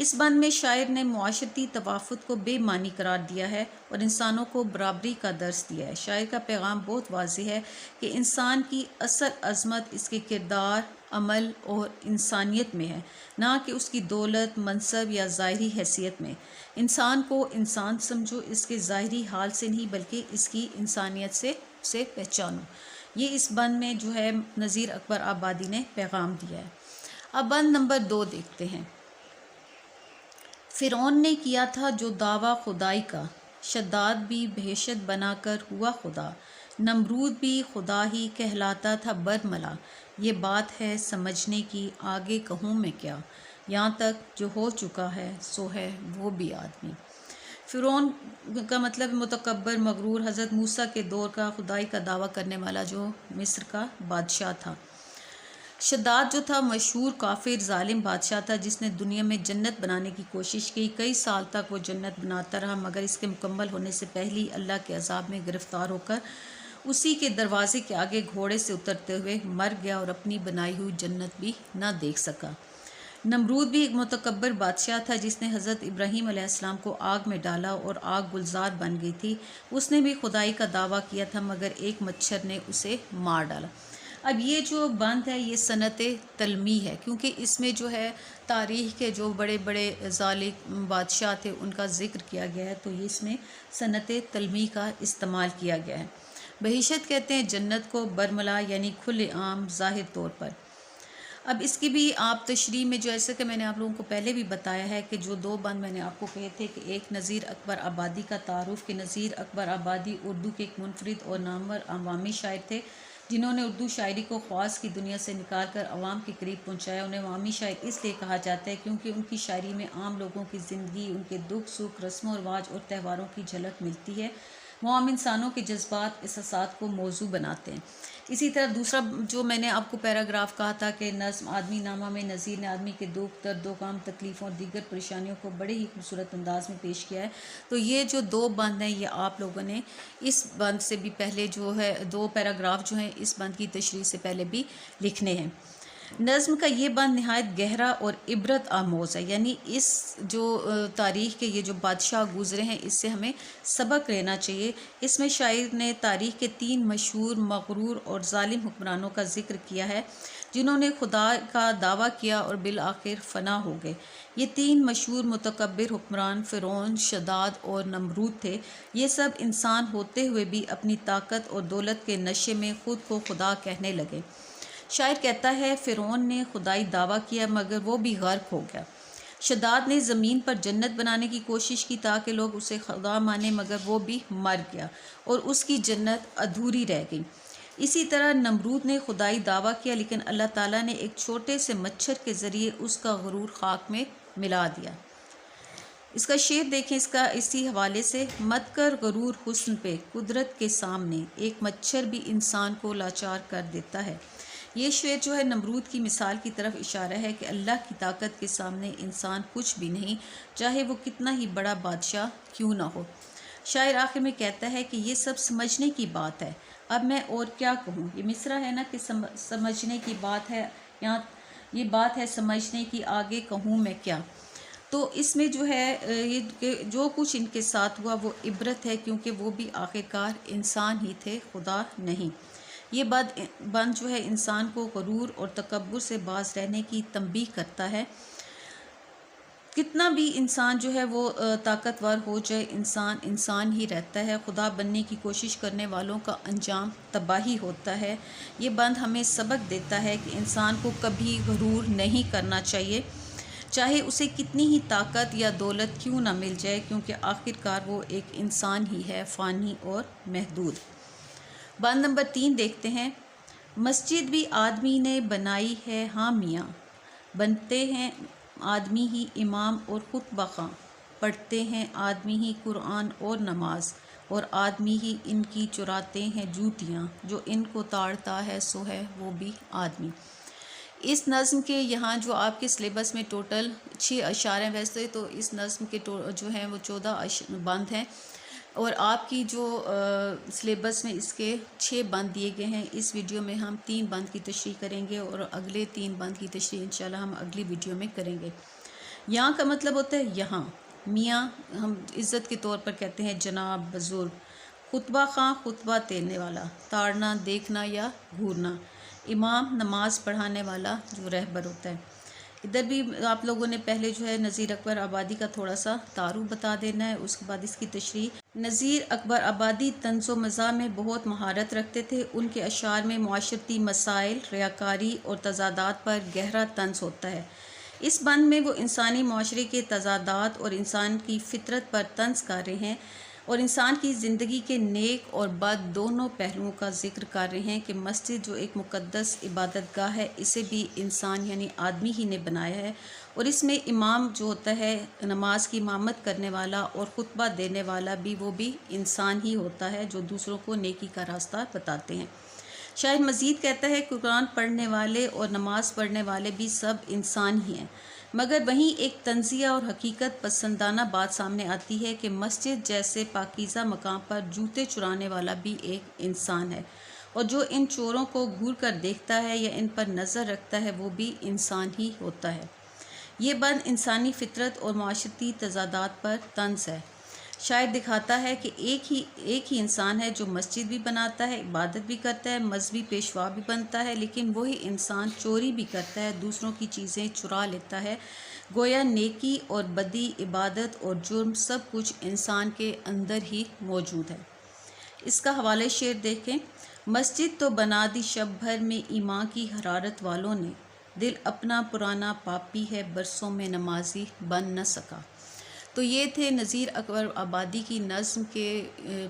اس بند میں شاعر نے معاشرتی توافت کو بے معنی قرار دیا ہے اور انسانوں کو برابری کا درس دیا ہے۔ شاعر کا پیغام بہت واضح ہے کہ انسان کی اصل عظمت اس کے کردار، عمل اور انسانیت میں ہے، نہ کہ اس کی دولت، منصب یا ظاہری حیثیت میں۔ انسان کو انسان سمجھو، اس کے ظاہری حال سے نہیں بلکہ اس کی انسانیت سے پہچانو۔ یہ اس بند میں جو ہے نذیر اکبر آبادی نے پیغام دیا ہے۔ اب بند نمبر 2 دیکھتے ہیں۔ فرعون نے کیا تھا جو دعویٰ خدائی کا، شداد بھی بہشت بنا کر ہوا خدا، نمرود بھی خدا ہی کہلاتا تھا برملا، یہ بات ہے سمجھنے کی آگے کہوں میں کیا، یہاں تک جو ہو چکا ہے سو ہے وہ بھی آدمی۔ فرعون کا مطلب متکبر، مغرور، حضرت موسیٰ کے دور کا خدائی کا دعویٰ کرنے والا جو مصر کا بادشاہ تھا۔ شداد جو تھا مشہور کافر ظالم بادشاہ تھا جس نے دنیا میں جنت بنانے کی کوشش کی، کئی سال تک وہ جنت بناتا رہا مگر اس کے مکمل ہونے سے پہلے اللہ کے عذاب میں گرفتار ہو کر اسی کے دروازے کے آگے گھوڑے سے اترتے ہوئے مر گیا اور اپنی بنائی ہوئی جنت بھی نہ دیکھ سکا۔ نمرود بھی ایک متکبر بادشاہ تھا جس نے حضرت ابراہیم علیہ السلام کو آگ میں ڈالا اور آگ گلزار بن گئی تھی۔ اس نے بھی خدائی کا دعویٰ کیا تھا مگر ایک مچھر نے اسے مار ڈالا۔ اب یہ جو بند ہے یہ صنعت تلمی ہے، کیونکہ اس میں جو ہے تاریخ کے جو بڑے بڑے ظالم بادشاہ تھے ان کا ذکر کیا گیا ہے، تو یہ اس میں صنعت تلمی کا استعمال کیا گیا ہے۔ بہشت کہتے ہیں جنت کو، برملا یعنی کھلے عام ظاہر طور پر۔ اب اس کی بھی آپ تشریح میں جو ایسے کہ میں نے آپ لوگوں کو پہلے بھی بتایا ہے کہ جو 2 بند میں نے آپ کو کہے تھے کہ ایک نذیر اکبر آبادی کا تعارف، کہ نذیر اکبر آبادی اردو کے ایک منفرد اور نامور عوامی شاعر تھے جنہوں نے اردو شاعری کو خواص کی دنیا سے نکال کر عوام کے قریب پہنچایا۔ انہیں عوامی شاعر اس لیے کہا جاتا ہے کیونکہ ان کی شاعری میں عام لوگوں کی زندگی، ان کے دکھ سکھ، رسم و رواج اور تہواروں کی جھلک ملتی ہے۔ وہ عام انسانوں کے جذبات، احساسات کو موضوع بناتے ہیں۔ اسی طرح دوسرا جو میں نے آپ کو پیراگراف کہا تھا کہ نظم آدمی نامہ میں نذیر نے آدمی کے دکھ، درد و غم، تکلیفوں اور دیگر پریشانیوں کو بڑے ہی خوبصورت انداز میں پیش کیا ہے۔ تو یہ جو 2 بند ہیں یہ آپ لوگوں نے اس بند سے بھی پہلے جو ہے 2 پیراگراف جو ہیں اس بند کی تشریح سے پہلے بھی لکھنے ہیں۔ نظم کا یہ بند نہایت گہرا اور عبرت آموز ہے، یعنی اس جو تاریخ کے یہ جو بادشاہ گزرے ہیں اس سے ہمیں سبق لینا چاہیے۔ اس میں شاعر نے تاریخ کے 3 مشہور، مغرور اور ظالم حکمرانوں کا ذکر کیا ہے جنہوں نے خدا کا دعویٰ کیا اور بالآخر فنا ہو گئے۔ یہ 3 مشہور متکبر حکمران فرعون، شداد اور نمرود تھے۔ یہ سب انسان ہوتے ہوئے بھی اپنی طاقت اور دولت کے نشے میں خود کو خدا کہنے لگے۔ شاعر کہتا ہے فرعون نے خدائی دعویٰ کیا مگر وہ بھی غرق ہو گیا۔ شداد نے زمین پر جنت بنانے کی کوشش کی تاکہ لوگ اسے خدا مانیں مگر وہ بھی مر گیا اور اس کی جنت ادھوری رہ گئی۔ اسی طرح نمرود نے خدائی دعویٰ کیا لیکن اللہ تعالیٰ نے ایک چھوٹے سے مچھر کے ذریعے اس کا غرور خاک میں ملا دیا۔ اس کا شعر دیکھیں اسی حوالے سے، مت کر غرور حسن پہ، قدرت کے سامنے ایک مچھر بھی انسان کو لاچار کر دیتا ہے۔ یہ شعر جو ہے نمرود کی مثال کی طرف اشارہ ہے کہ اللہ کی طاقت کے سامنے انسان کچھ بھی نہیں، چاہے وہ کتنا ہی بڑا بادشاہ کیوں نہ ہو۔ شاعر آخر میں کہتا ہے کہ یہ سب سمجھنے کی بات ہے، اب میں اور کیا کہوں۔ یہ مصرع ہے نا کہ سمجھنے کی بات ہے، یہاں یہ بات ہے سمجھنے کی، آگے کہوں میں کیا۔ تو اس میں جو ہے یہ جو کچھ ان کے ساتھ ہوا وہ عبرت ہے کیونکہ وہ بھی آخرکار انسان ہی تھے، خدا نہیں۔ یہ بند جو ہے انسان کو غرور اور تکبر سے باز رہنے کی تنبیہ کرتا ہے۔ کتنا بھی انسان جو ہے وہ طاقتور ہو جائے، انسان ہی رہتا ہے۔ خدا بننے کی کوشش کرنے والوں کا انجام تباہی ہوتا ہے۔ یہ بند ہمیں سبق دیتا ہے کہ انسان کو کبھی غرور نہیں کرنا چاہیے، چاہے اسے کتنی ہی طاقت یا دولت کیوں نہ مل جائے، کیونکہ آخرکار وہ ایک انسان ہی ہے، فانی اور محدود۔ بند نمبر 3 دیکھتے ہیں۔ مسجد بھی آدمی نے بنائی ہے ہاں میاں، بنتے ہیں آدمی ہی امام اور خطبہ خواں، پڑھتے ہیں آدمی ہی قرآن اور نماز، اور آدمی ہی ان کی چراتے ہیں جوتیاں، جو ان کو تاڑتا ہے سو ہے وہ بھی آدمی۔ اس نظم کے یہاں جو آپ کے سلیبس میں ٹوٹل 6 اشعار ہیں، ویسے تو اس نظم کے جو ہیں وہ 14 بند ہیں، اور آپ کی جو سلیبس میں اس کے 6 بند دیے گئے ہیں۔ اس ویڈیو میں ہم 3 بند کی تشریح کریں گے اور اگلے 3 بند کی تشریح انشاءاللہ ہم اگلی ویڈیو میں کریں گے۔ یہاں کا مطلب ہوتا ہے یہاں، میاں ہم عزت کے طور پر کہتے ہیں جناب، بزرگ، خطبہ خواں خطبہ دینے والا، تاڑنا، دیکھنا یا گھورنا، امام نماز پڑھانے والا جو رہبر ہوتا ہے۔ ادھر بھی آپ لوگوں نے پہلے جو ہے نذیر اکبر آبادی کا تھوڑا سا تعارف بتا دینا ہے، اس کے بعد اس کی تشریح۔ نذیر اکبر آبادی طنز و مزاح میں بہت مہارت رکھتے تھے۔ ان کے اشعار میں معاشرتی مسائل، ریاکاری اور تضادات پر گہرا طنز ہوتا ہے۔ اس بند میں وہ انسانی معاشرے کے تضادات اور انسان کی فطرت پر طنز کر رہے ہیں اور انسان کی زندگی کے نیک اور بد دونوں پہلوؤں کا ذکر کر رہے ہیں کہ مسجد جو ایک مقدس عبادت گاہ ہے، اسے بھی انسان یعنی آدمی ہی نے بنایا ہے، اور اس میں امام جو ہوتا ہے نماز کی امامت کرنے والا اور خطبہ دینے والا بھی وہ بھی انسان ہی ہوتا ہے جو دوسروں کو نیکی کا راستہ بتاتے ہیں۔ شاید مزید کہتا ہے کہ قرآن پڑھنے والے اور نماز پڑھنے والے بھی سب انسان ہی ہیں، مگر وہیں ایک تنزیہ اور حقیقت پسندانہ بات سامنے آتی ہے کہ مسجد جیسے پاکیزہ مقام پر جوتے چرانے والا بھی ایک انسان ہے، اور جو ان چوروں کو گھور کر دیکھتا ہے یا ان پر نظر رکھتا ہے وہ بھی انسان ہی ہوتا ہے۔ یہ بند انسانی فطرت اور معاشرتی تضادات پر طنز ہے۔ شاید دکھاتا ہے کہ ایک ہی انسان ہے جو مسجد بھی بناتا ہے، عبادت بھی کرتا ہے، مذہبی پیشوا بھی بنتا ہے، لیکن وہی انسان چوری بھی کرتا ہے، دوسروں کی چیزیں چرا لیتا ہے۔ گویا نیکی اور بدی، عبادت اور جرم سب کچھ انسان کے اندر ہی موجود ہے۔ اس کا حوالے شعر دیکھیں۔ مسجد تو بنا دی شب بھر میں ایمان کی حرارت والوں نے، دل اپنا پرانا پاپی ہے برسوں میں نمازی بن نہ سکا۔ تو یہ تھے نذیر اکبر آبادی کی نظم کے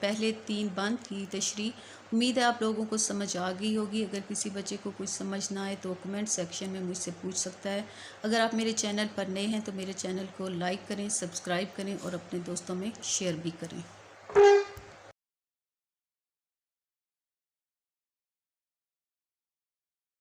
پہلے 3 بند کی تشریح۔ امید ہے آپ لوگوں کو سمجھ آ گئی ہوگی۔ اگر کسی بچے کو کچھ سمجھ نہ آئے تو کمنٹ سیکشن میں مجھ سے پوچھ سکتا ہے۔ اگر آپ میرے چینل پر نئے ہیں تو میرے چینل کو لائک کریں، سبسکرائب کریں اور اپنے دوستوں میں شیئر بھی کریں۔